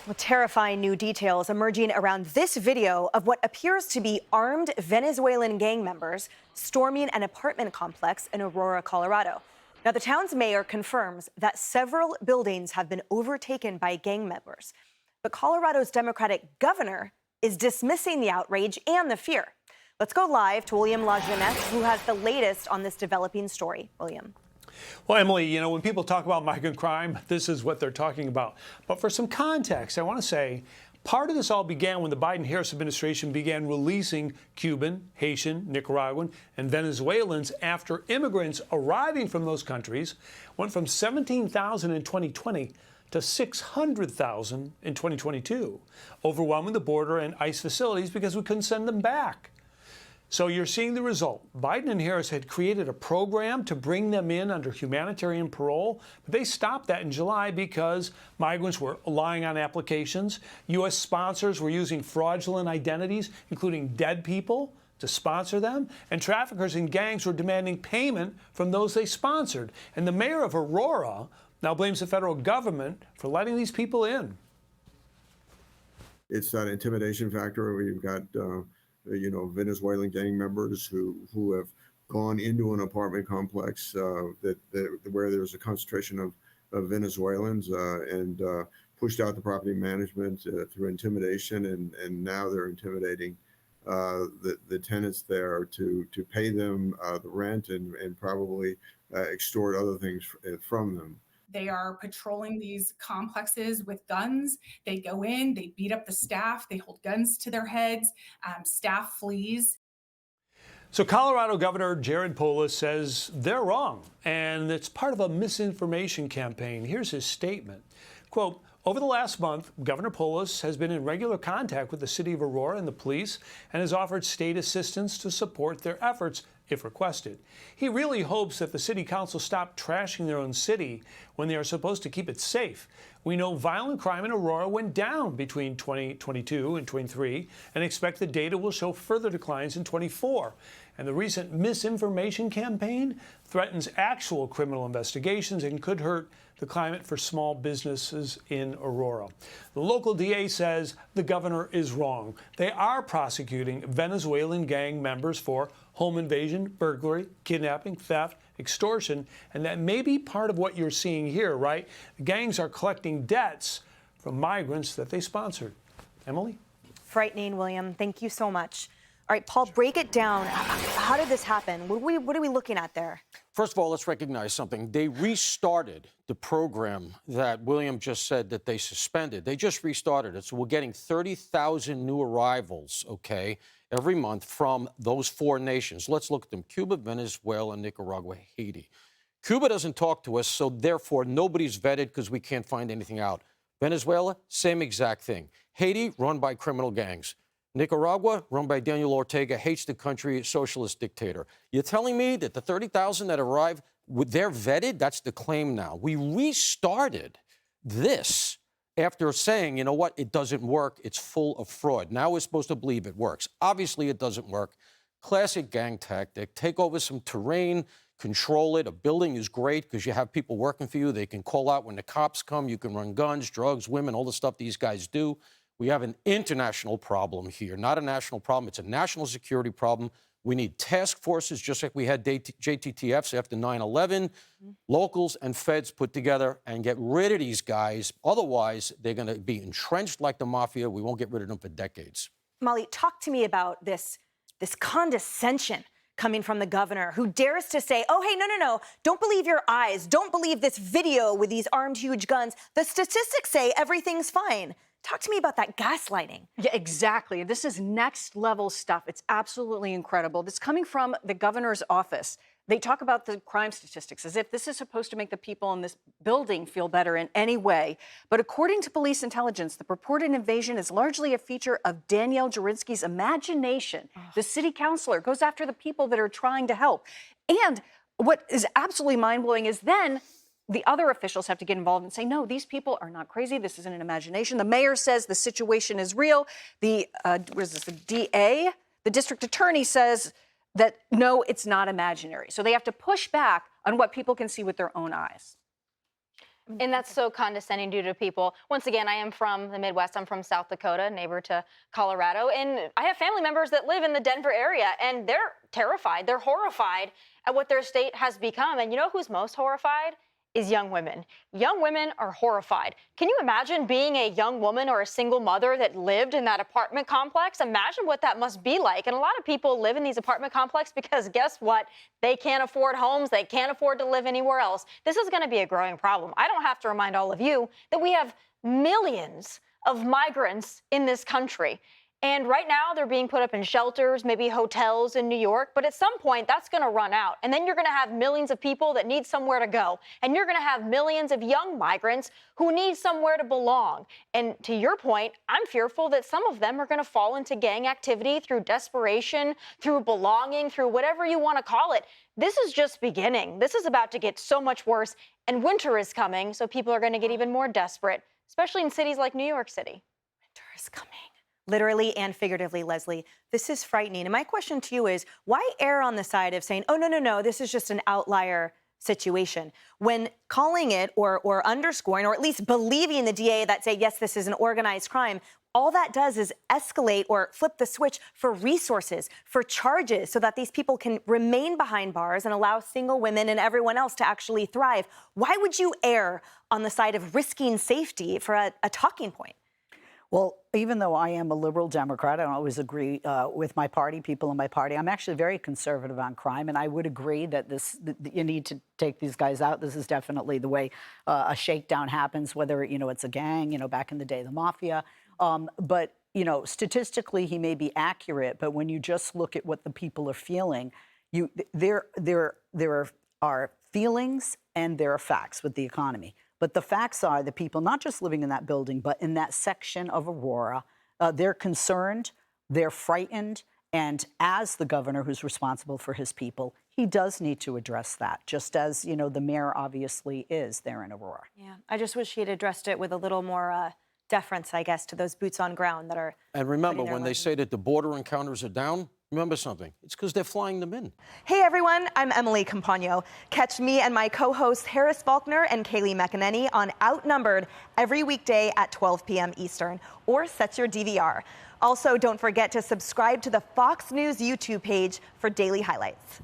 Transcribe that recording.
Well, terrifying new details emerging around this video of what appears to be armed Venezuelan gang members storming an apartment complex in Aurora, Colorado. Now, the town's mayor confirms that several buildings have been overtaken by gang members. But Colorado's Democratic governor is dismissing the outrage and the fear. Let's go live to William La Jeunesse, who has the latest on this developing story. William. Well, Emily, when people talk about migrant crime, this is what they're talking about. But for some context, I want to say part of this all began when the Biden-Harris administration began releasing Cuban, Haitian, Nicaraguan, and Venezuelans after immigrants arriving from those countries went from 17,000 in 2020 to 600,000 in 2022, overwhelming the border and ICE facilities because we couldn't send them back. So you're seeing the result. Biden and Harris had created a program to bring them in under humanitarian parole, but they stopped that in July because migrants were lying on applications. U.S. sponsors were using fraudulent identities, including dead people, to sponsor them, and traffickers and gangs were demanding payment from those they sponsored. And the mayor of Aurora now blames the federal government for letting these people in. It's that intimidation factor. We've got Venezuelan gang members who have gone into an apartment complex where there's a concentration of Venezuelans and pushed out the property management through intimidation, and now they're intimidating the tenants there to pay them the rent and probably extort other things from them. They are patrolling these complexes with guns. They go in, they beat up the staff, they hold guns to their heads, staff flees. So Colorado Governor Jared Polis says they're wrong, and it's part of a misinformation campaign. Here's his statement. Quote, over the last month, Governor Polis has been in regular contact with the city of Aurora and the police and has offered state assistance to support their efforts if requested. He really hopes that the city council stop trashing their own city when they are supposed to keep it safe. We know violent crime in Aurora went down between 2022 and 23 and expect the data will show further declines in 24. And the recent misinformation campaign threatens actual criminal investigations and could hurt the climate for small businesses in Aurora. The local DA says the governor is wrong. They are prosecuting Venezuelan gang members for home invasion, burglary, kidnapping, theft, extortion, and that may be part of what you're seeing here, right? The gangs are collecting debts from migrants that they sponsored. Emily? Frightening, William. Thank you so much. All right, Paul, break it down. How did this happen? What are we looking at there? First of all, let's recognize something. They restarted the program that William just said that they suspended. They just restarted it. So we're getting 30,000 new arrivals, okay, every month from those four nations. Let's look at them: Cuba, Venezuela, Nicaragua, Haiti. Cuba doesn't talk to us, so therefore nobody's vetted because we can't find anything out. Venezuela, same exact thing. Haiti, run by criminal gangs. Nicaragua, run by Daniel Ortega, hates the country, socialist dictator. You're telling me that the 30,000 that arrived, they're vetted? That's the claim now. We restarted this after saying, you know what, it doesn't work, it's full of fraud. Now we're supposed to believe it works. Obviously it doesn't work. Classic gang tactic. Take over some terrain, control it. A building is great because you have people working for you. They can call out when the cops come. You can run guns, drugs, women, all the stuff these guys do. We have an international problem here, not a national problem. It's a national security problem. We need task forces, just like we had JTTFs after 9/11, locals and feds put together and get rid of these guys. Otherwise, they're going to be entrenched like the mafia. We won't get rid of them for decades. Molly, talk to me about this condescension coming from the governor, who dares to say, oh, hey, no, don't believe your eyes. Don't believe this video with these armed huge guns. The statistics say everything's fine. Talk to me about that gaslighting. Yeah, exactly. This is next level stuff. It's absolutely incredible. This coming from the governor's office. They talk about the crime statistics as if this is supposed to make the people in this building feel better in any way. But according to police intelligence, the purported invasion is largely a feature of Danielle Jurinsky's imagination. The city councilor goes after the people that are trying to help. And what is absolutely mind-blowing is then the other officials have to get involved and say, no, these people are not crazy. This isn't an imagination. The mayor says the situation is real. The DA, the district attorney, says that, no, it's not imaginary. So they have to push back on what people can see with their own eyes. And that's so condescending to people. Once again, I am from the Midwest. I'm from South Dakota, neighbor to Colorado. And I have family members that live in the Denver area, and they're terrified. They're horrified at what their state has become. And you know who's most horrified? Is young women. Young women are horrified. Can you imagine being a young woman or a single mother that lived in that apartment complex? Imagine what that must be like. And a lot of people live in these apartment complexes because guess what? They can't afford homes. They can't afford to live anywhere else. This is going to be a growing problem. I don't have to remind all of you that we have millions of migrants in this country. And right now, they're being put up in shelters, maybe hotels in New York. But at some point, that's going to run out. And then you're going to have millions of people that need somewhere to go. And you're going to have millions of young migrants who need somewhere to belong. And to your point, I'm fearful that some of them are going to fall into gang activity through desperation, through belonging, through whatever you want to call it. This is just beginning. This is about to get so much worse. And winter is coming, so people are going to get even more desperate, especially in cities like New York City. Winter is coming. Literally and figuratively, Leslie. This is frightening. And my question to you is, why err on the side of saying, oh, no, this is just an outlier situation, when calling it or underscoring or at least believing the DA that say, yes, this is an organized crime, all that does is escalate or flip the switch for resources, for charges, so that these people can remain behind bars and allow single women and everyone else to actually thrive. Why would you err on the side of risking safety for a talking point? Well, even though I am a liberal Democrat, I don't always agree with my party, people in my party. I'm actually very conservative on crime, and I would agree that you need to take these guys out. This is definitely the way a shakedown happens, whether, it's a gang, back in the day, the mafia. But, statistically, he may be accurate, but when you just look at what the people are feeling, there are feelings and there are facts with the economy. But the facts are the people not just living in that building, but in that section of Aurora, they're concerned, they're frightened, and as the governor who's responsible for his people, he does need to address that, just as, the mayor obviously is there in Aurora. Yeah, I just wish he had addressed it with a little more deference, I guess, to those boots on ground that are... And remember, when they say that the border encounters are down, remember something. It's because they're flying them in. Hey, everyone. I'm Emily Campagno. Catch me and my co-hosts Harris Faulkner and Kaylee McEnany on Outnumbered every weekday at 12 p.m. Eastern, or set your DVR. Also, don't forget to subscribe to the Fox News YouTube page for daily highlights.